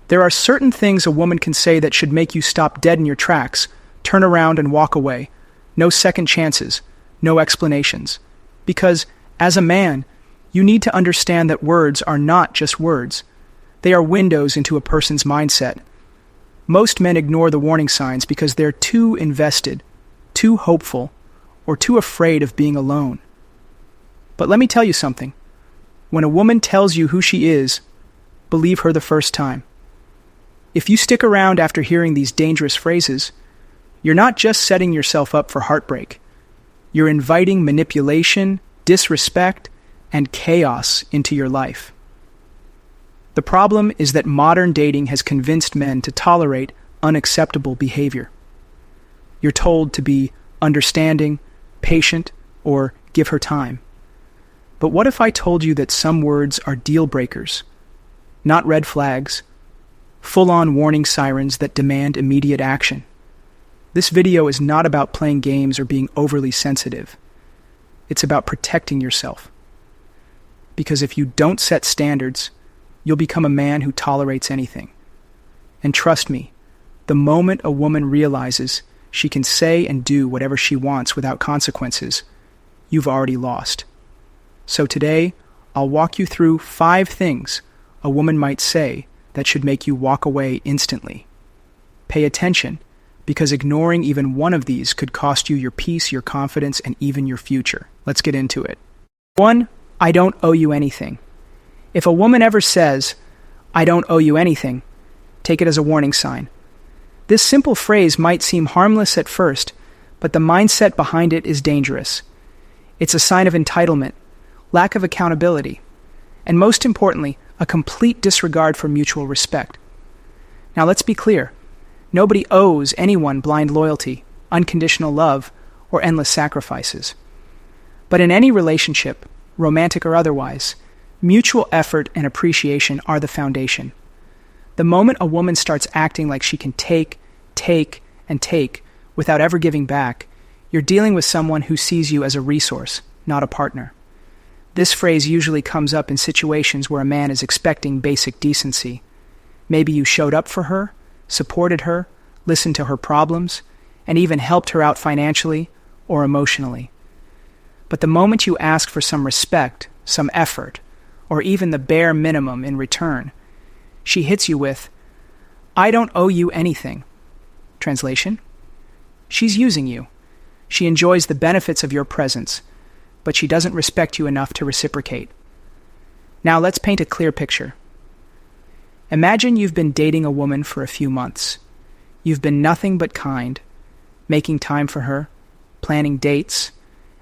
There are certain things a woman can say that should make you stop dead in your tracks, turn around and walk away. No second chances, no explanations. Because, as a man, you need to understand that words are not just words. They are windows into a person's mindset. Most men ignore the warning signs because they're too invested, too hopeful, or too afraid of being alone. But let me tell you something. When a woman tells you who she is, believe her the first time. If you stick around after hearing these dangerous phrases, you're not just setting yourself up for heartbreak. You're inviting manipulation, disrespect, and chaos into your life. The problem is that modern dating has convinced men to tolerate unacceptable behavior. You're told to be understanding, patient, or give her time. But what if I told you that some words are deal breakers, not red flags, full-on warning sirens that demand immediate action? This video is not about playing games or being overly sensitive. It's about protecting yourself. Because if you don't set standards, you'll become a man who tolerates anything. And trust me, the moment a woman realizes she can say and do whatever she wants without consequences, you've already lost. So today, I'll walk you through 5 things a woman might say that should make you walk away instantly. Pay attention, because ignoring even one of these could cost you your peace, your confidence, and even your future. Let's get into it. 1. I don't owe you anything. If a woman ever says, "I don't owe you anything," take it as a warning sign. This simple phrase might seem harmless at first, but the mindset behind it is dangerous. It's a sign of entitlement, lack of accountability, and most importantly, a complete disregard for mutual respect. Now let's be clear. Nobody owes anyone blind loyalty, unconditional love, or endless sacrifices. But in any relationship, romantic or otherwise, mutual effort and appreciation are the foundation. The moment a woman starts acting like she can take, and take without ever giving back, you're dealing with someone who sees you as a resource, not a partner. This phrase usually comes up in situations where a man is expecting basic decency. Maybe you showed up for her, supported her, listened to her problems, and even helped her out financially or emotionally. But the moment you ask for some respect, some effort, or even the bare minimum in return, she hits you with, "I don't owe you anything." Translation? She's using you. She enjoys the benefits of your presence, but she doesn't respect you enough to reciprocate. Now let's paint a clear picture. Imagine you've been dating a woman for a few months. You've been nothing but kind, making time for her, planning dates,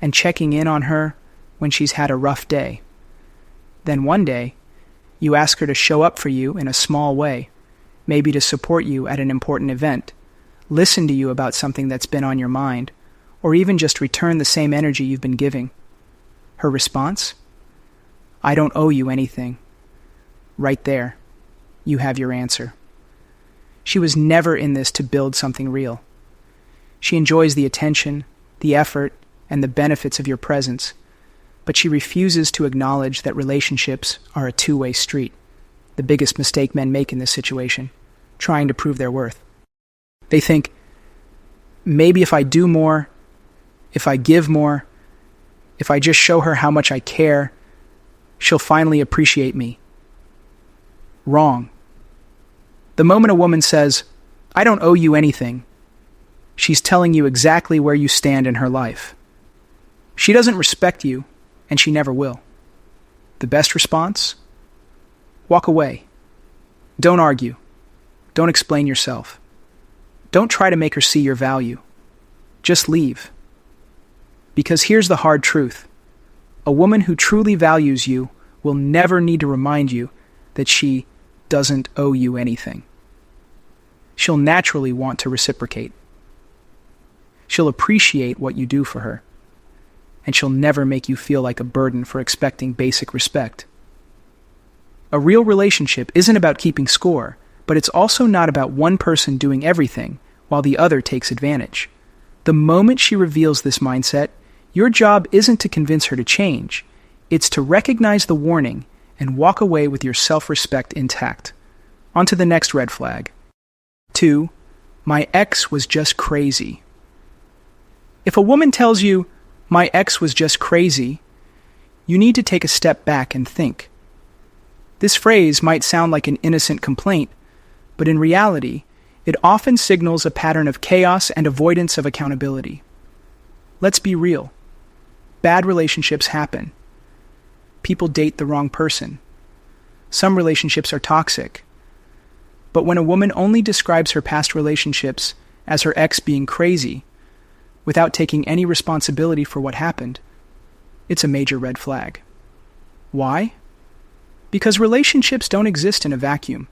and checking in on her when she's had a rough day. Then one day, you ask her to show up for you in a small way, maybe to support you at an important event, listen to you about something that's been on your mind, or even just return the same energy you've been giving. Her response? "I don't owe you anything." Right there, you have your answer. She was never in this to build something real. She enjoys the attention, the effort, and the benefits of your presence, but she refuses to acknowledge that relationships are a two-way street. The biggest mistake men make in this situation, trying to prove their worth. They think, maybe if I do more, if I give more, if I just show her how much I care, she'll finally appreciate me. Wrong. The moment a woman says, "I don't owe you anything," she's telling you exactly where you stand in her life. She doesn't respect you, and she never will. The best response? Walk away. Don't argue. Don't explain yourself. Don't try to make her see your value. Just leave. Because here's the hard truth. A woman who truly values you will never need to remind you that she doesn't owe you anything. She'll naturally want to reciprocate. She'll appreciate what you do for her. And she'll never make you feel like a burden for expecting basic respect. A real relationship isn't about keeping score, but it's also not about one person doing everything while the other takes advantage. The moment she reveals this mindset, your job isn't to convince her to change. It's to recognize the warning and walk away with your self-respect intact. On to the next red flag. 2. My ex was just crazy. If a woman tells you, my ex was just crazy, you need to take a step back and think. This phrase might sound like an innocent complaint, but in reality, it often signals a pattern of chaos and avoidance of accountability. Let's be real. Bad relationships happen. People date the wrong person. Some relationships are toxic. But when a woman only describes her past relationships as her ex being crazy, without taking any responsibility for what happened, it's a major red flag. Why? Because relationships don't exist in a vacuum.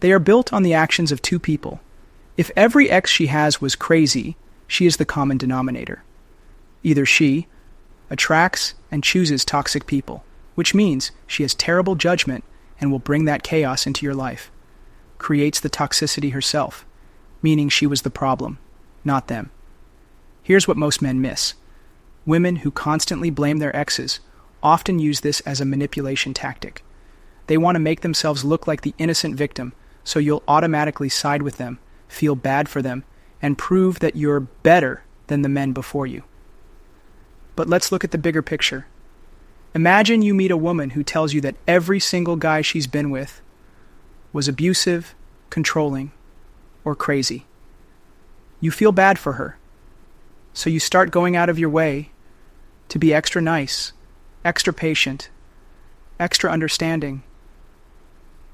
They are built on the actions of two people. If every ex she has was crazy, she is the common denominator. Either she attracts and chooses toxic people, which means she has terrible judgment and will bring that chaos into your life. Creates the toxicity herself, meaning she was the problem, not them. Here's what most men miss. Women who constantly blame their exes often use this as a manipulation tactic. They want to make themselves look like the innocent victim, so you'll automatically side with them, feel bad for them, and prove that you're better than the men before you. But let's look at the bigger picture. Imagine you meet a woman who tells you that every single guy she's been with was abusive, controlling, or crazy. You feel bad for her, so you start going out of your way to be extra nice, extra patient, extra understanding.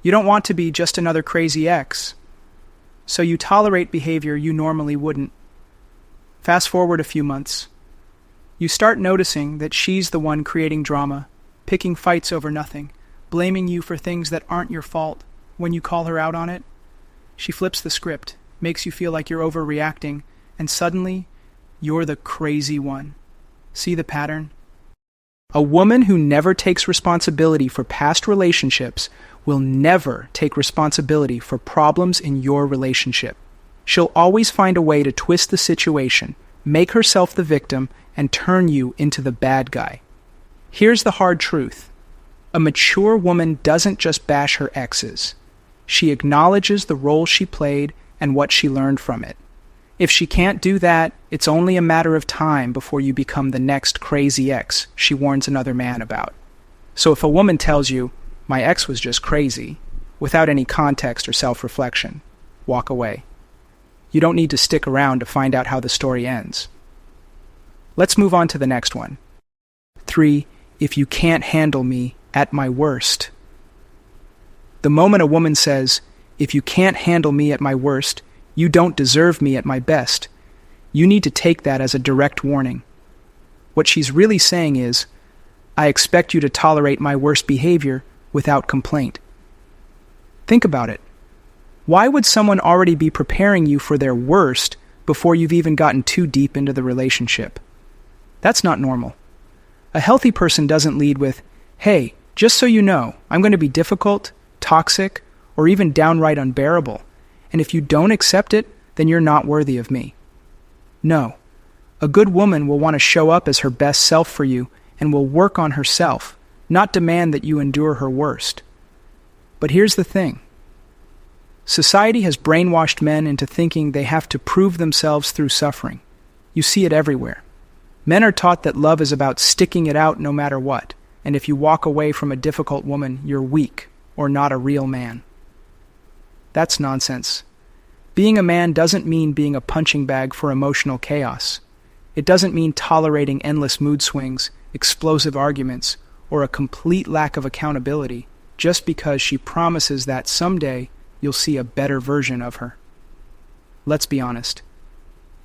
You don't want to be just another crazy ex, so you tolerate behavior you normally wouldn't. Fast forward a few months. You start noticing that she's the one creating drama, picking fights over nothing, blaming you for things that aren't your fault. When you call her out on it, she flips the script, makes you feel like you're overreacting, and suddenly, you're the crazy one. See the pattern? A woman who never takes responsibility for past relationships will never take responsibility for problems in your relationship. She'll always find a way to twist the situation, make herself the victim, and turn you into the bad guy. Here's the hard truth. A mature woman doesn't just bash her exes. She acknowledges the role she played and what she learned from it. If she can't do that, it's only a matter of time before you become the next crazy ex she warns another man about. So if a woman tells you, my ex was just crazy, without any context or self-reflection, walk away. You don't need to stick around to find out how the story ends. Let's move on to the next one. 3. If you can't handle me at my worst. The moment a woman says, if you can't handle me at my worst, you don't deserve me at my best, you need to take that as a direct warning. What she's really saying is, I expect you to tolerate my worst behavior without complaint. Think about it. Why would someone already be preparing you for their worst before you've even gotten too deep into the relationship? That's not normal. A healthy person doesn't lead with, hey, just so you know, I'm going to be difficult, toxic, or even downright unbearable, and if you don't accept it, then you're not worthy of me. No. A good woman will want to show up as her best self for you and will work on herself, not demand that you endure her worst. But here's the thing. Society has brainwashed men into thinking they have to prove themselves through suffering. You see it everywhere. Men are taught that love is about sticking it out no matter what, and if you walk away from a difficult woman, you're weak or not a real man. That's nonsense. Being a man doesn't mean being a punching bag for emotional chaos. It doesn't mean tolerating endless mood swings, explosive arguments, or a complete lack of accountability just because she promises that someday you'll see a better version of her. Let's be honest.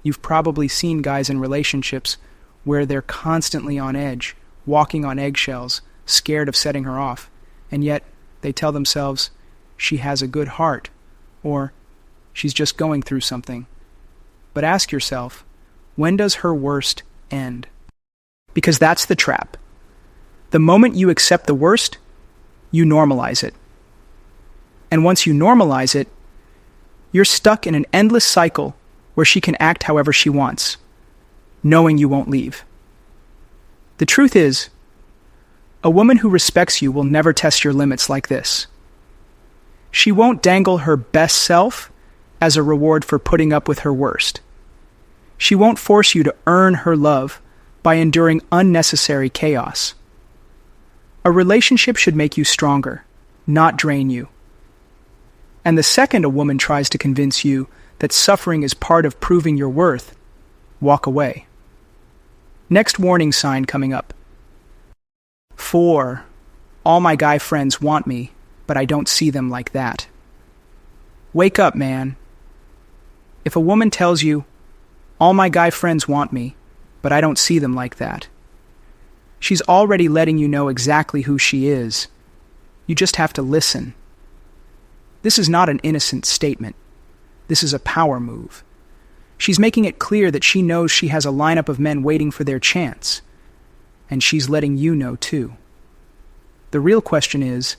You've probably seen guys in relationships where they're constantly on edge, walking on eggshells, scared of setting her off, and yet they tell themselves, she has a good heart, or she's just going through something. But ask yourself, when does her worst end? Because that's the trap. The moment you accept the worst, you normalize it. And once you normalize it, you're stuck in an endless cycle where she can act however she wants, knowing you won't leave. The truth is, a woman who respects you will never test your limits like this. She won't dangle her best self as a reward for putting up with her worst. She won't force you to earn her love by enduring unnecessary chaos. A relationship should make you stronger, not drain you. And the second a woman tries to convince you that suffering is part of proving your worth, walk away. Next warning sign coming up. 4. All my guy friends want me, but I don't see them like that. Wake up, man. If a woman tells you, all my guy friends want me, but I don't see them like that, she's already letting you know exactly who she is. You just have to listen. This is not an innocent statement. This is a power move. She's making it clear that she knows she has a lineup of men waiting for their chance, and she's letting you know too. The real question is,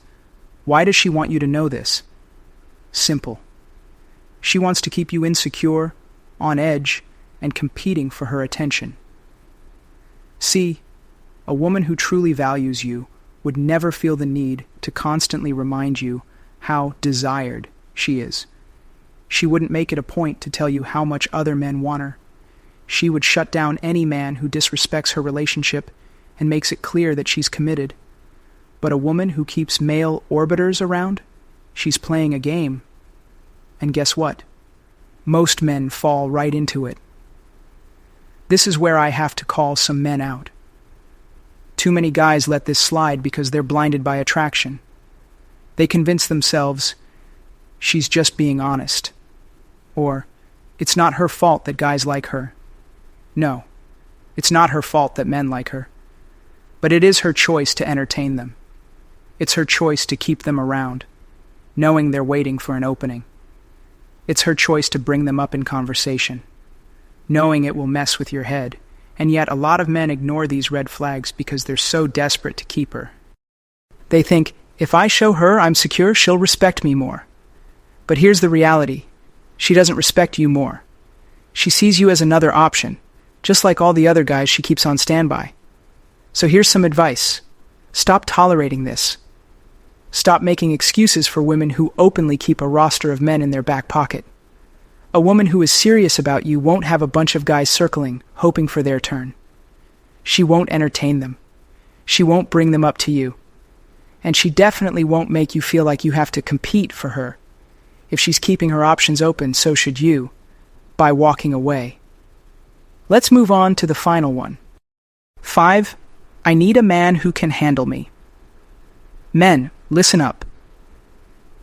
why does she want you to know this? Simple. She wants to keep you insecure, on edge, and competing for her attention. See, a woman who truly values you would never feel the need to constantly remind you how desired she is. She wouldn't make it a point to tell you how much other men want her. She would shut down any man who disrespects her relationship and makes it clear that she's committed. But a woman who keeps male orbiters around, she's playing a game. And guess what? Most men fall right into it. This is where I have to call some men out. Too many guys let this slide because they're blinded by attraction. They convince themselves, she's just being honest. Or, it's not her fault that guys like her. No, it's not her fault that men like her. But it is her choice to entertain them. It's her choice to keep them around, knowing they're waiting for an opening. It's her choice to bring them up in conversation, knowing it will mess with your head. And yet a lot of men ignore these red flags because they're so desperate to keep her. They think, if I show her I'm secure, she'll respect me more. But here's the reality. She doesn't respect you more. She sees you as another option, just like all the other guys she keeps on standby. So here's some advice. Stop tolerating this. Stop making excuses for women who openly keep a roster of men in their back pocket. A woman who is serious about you won't have a bunch of guys circling, hoping for their turn. She won't entertain them. She won't bring them up to you. And she definitely won't make you feel like you have to compete for her. If she's keeping her options open, so should you, by walking away. Let's move on to the final one. 5. I need a man who can handle me. Men, listen up.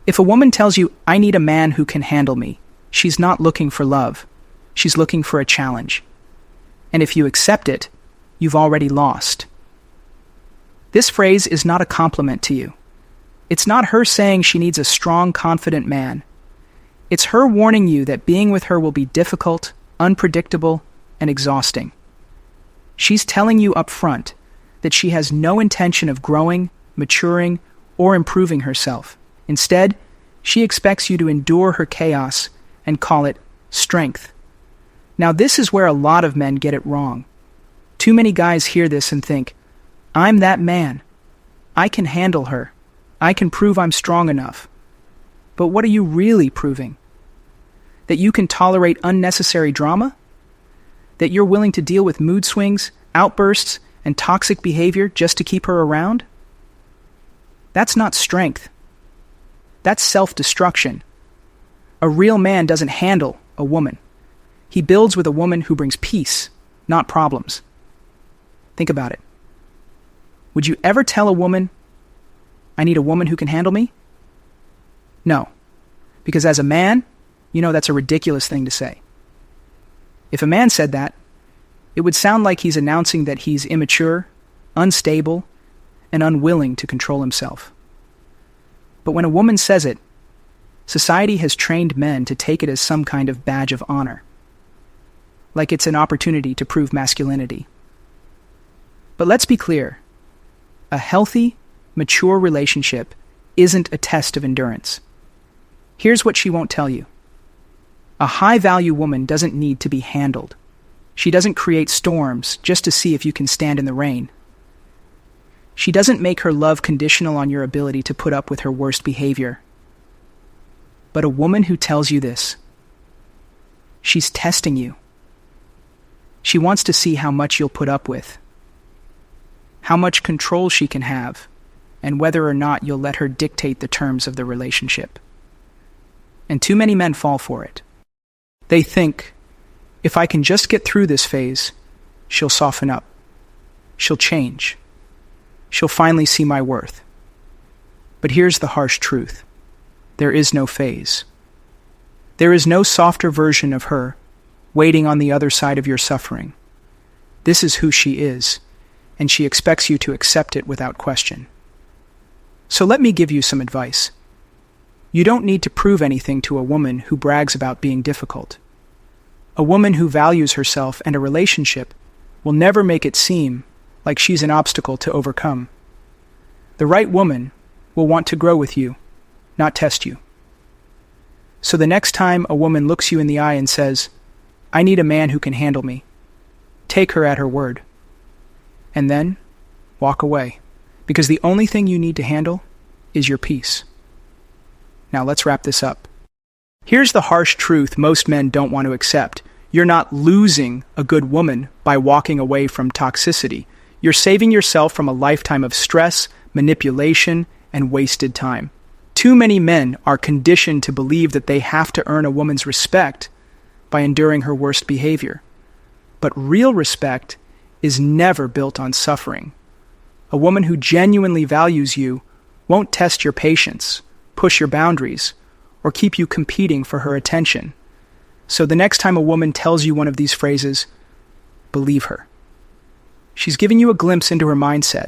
If a woman tells you, I need a man who can handle me, she's not looking for love. She's looking for a challenge. And if you accept it, you've already lost. This phrase is not a compliment to you. It's not her saying she needs a strong, confident man. It's her warning you that being with her will be difficult, unpredictable, and exhausting. She's telling you up front that she has no intention of growing, maturing, or improving herself. Instead, she expects you to endure her chaos and call it strength. Now, this is where a lot of men get it wrong. Too many guys hear this and think, I'm that man. I can handle her. I can prove I'm strong enough. But what are you really proving? That you can tolerate unnecessary drama? That you're willing to deal with mood swings, outbursts, and toxic behavior just to keep her around? That's not strength. That's self-destruction. A real man doesn't handle a woman. He builds with a woman who brings peace, not problems. Think about it. Would you ever tell a woman, I need a woman who can handle me? No. Because as a man, you know that's a ridiculous thing to say. If a man said that, it would sound like he's announcing that he's immature, unstable, and unwilling to control himself. But when a woman says it, society has trained men to take it as some kind of badge of honor, like it's an opportunity to prove masculinity. But let's be clear. A healthy, mature relationship isn't a test of endurance. Here's what she won't tell you. A high-value woman doesn't need to be handled. She doesn't create storms just to see if you can stand in the rain. She doesn't make her love conditional on your ability to put up with her worst behavior. But a woman who tells you this, she's testing you. She wants to see how much you'll put up with, how much control she can have, and whether or not you'll let her dictate the terms of the relationship. And too many men fall for it. They think, if I can just get through this phase, she'll soften up. She'll change. She'll finally see my worth. But here's the harsh truth. There is no phase. There is no softer version of her waiting on the other side of your suffering. This is who she is, and she expects you to accept it without question. So let me give you some advice. You don't need to prove anything to a woman who brags about being difficult. A woman who values herself and a relationship will never make it seem like she's an obstacle to overcome. The right woman will want to grow with you, not test you. So the next time a woman looks you in the eye and says, I need a man who can handle me, take her at her word. And then walk away, because the only thing you need to handle is your peace. Now let's wrap this up. Here's the harsh truth most men don't want to accept. You're not losing a good woman by walking away from toxicity. You're saving yourself from a lifetime of stress, manipulation, and wasted time. Too many men are conditioned to believe that they have to earn a woman's respect by enduring her worst behavior. But real respect is never built on suffering. A woman who genuinely values you won't test your patience, push your boundaries, or keep you competing for her attention. So the next time a woman tells you one of these phrases, believe her. She's giving you a glimpse into her mindset,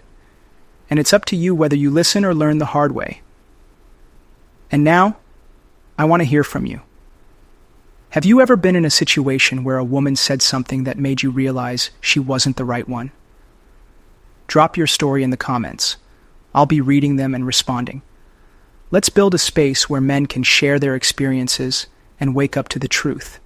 and it's up to you whether you listen or learn the hard way. And now, I want to hear from you. Have you ever been in a situation where a woman said something that made you realize she wasn't the right one? Drop your story in the comments. I'll be reading them and responding. Let's build a space where men can share their experiences and wake up to the truth.